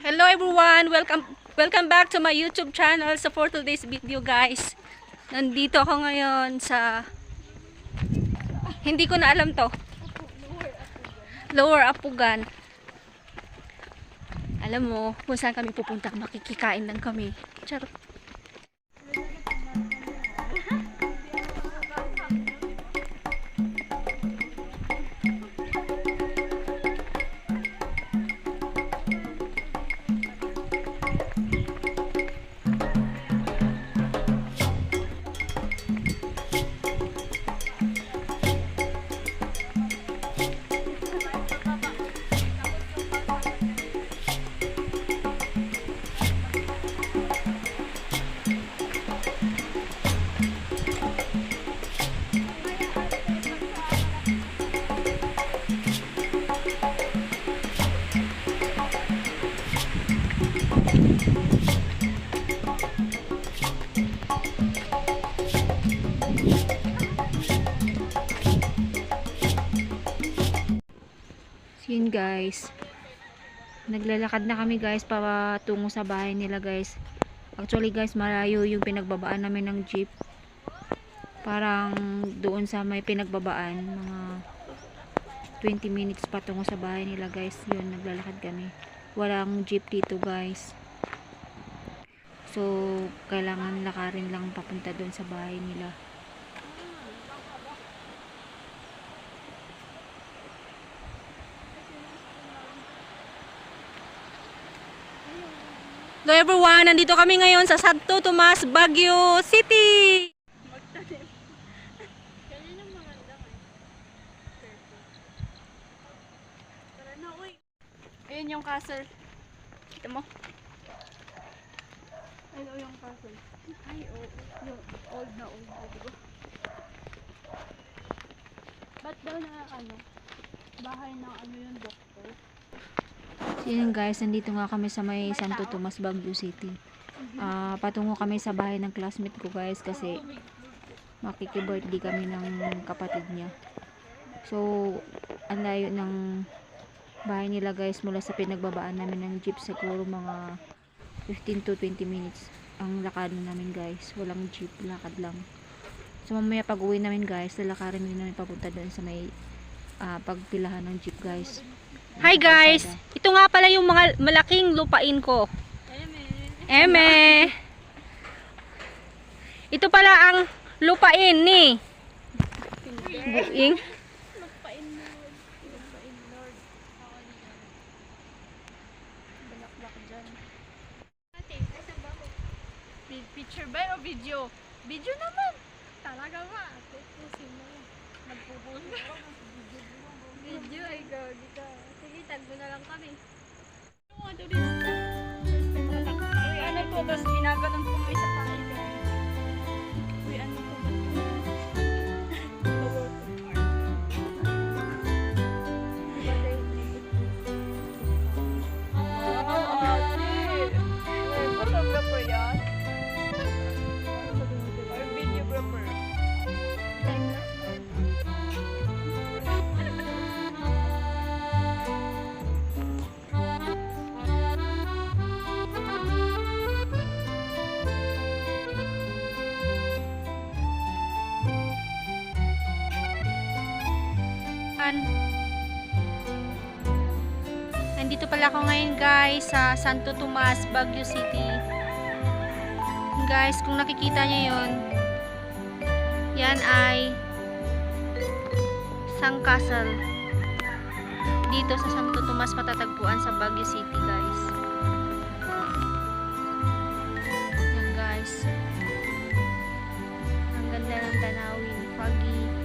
Hello everyone! Welcome back to my YouTube channel. So for today's video guys, nandito ako ngayon sa hindi ko na alam to. Lower Apugan. Alam mo kung saan kami pupunta, makikikain lang kami. Charot. Yun guys, naglalakad na kami guys patungo sa bahay nila guys. Actually guys, malayo yung pinagbabaan namin ng jeep. Parang doon sa may pinagbabaan, mga 20 minutes patungo sa bahay nila guys. Yun, naglalakad kami. Walang jeep dito guys, so kailangan lakarin lang papunta doon sa bahay nila. Hello everyone, nandito kami ngayon sa Santo Tomas, Baguio City. Ayun yung castle. Kita mo? Ayun yung castle. Ay, yung old na old. Diba? Ba't daw na bahay ng yung doktor? Yun guys, nandito nga kami sa may Santo Tomas, Baguio City. Patungo kami sa bahay ng classmate ko guys kasi makiki-birthday kami ng kapatid niya. So, ang layo ng bahay nila guys mula sa pinagbabaan namin ng jeep, siguro mga 15 to 20 minutes ang lakad namin guys. Walang jeep, lakad lang. So, mamaya pag uwi namin guys, lalakarin din namin papunta doon sa may pagpilahan ng jeep guys. Hi guys! Ito nga pala yung mga malaking lupain ko. Eme! Ito pala ang lupain ni Buing. Picture ba o video? Video naman! Talaga ba? Video ay gagi ka. Sige, tagbo na lang kami. Uy, ano to? Tapos ginaganon ko may sa tayo. Uy, ano to? Photographer yan? Or videographer? Nandito pala ako ngayon guys sa Santo Tomas, Baguio City. Guys, kung nakikita niyo yon, yan ay Sangkasal. Dito sa Santo Tomas matatagpuan sa Baguio City guys. Yan guys. Ang ganda ng tanawin, foggy.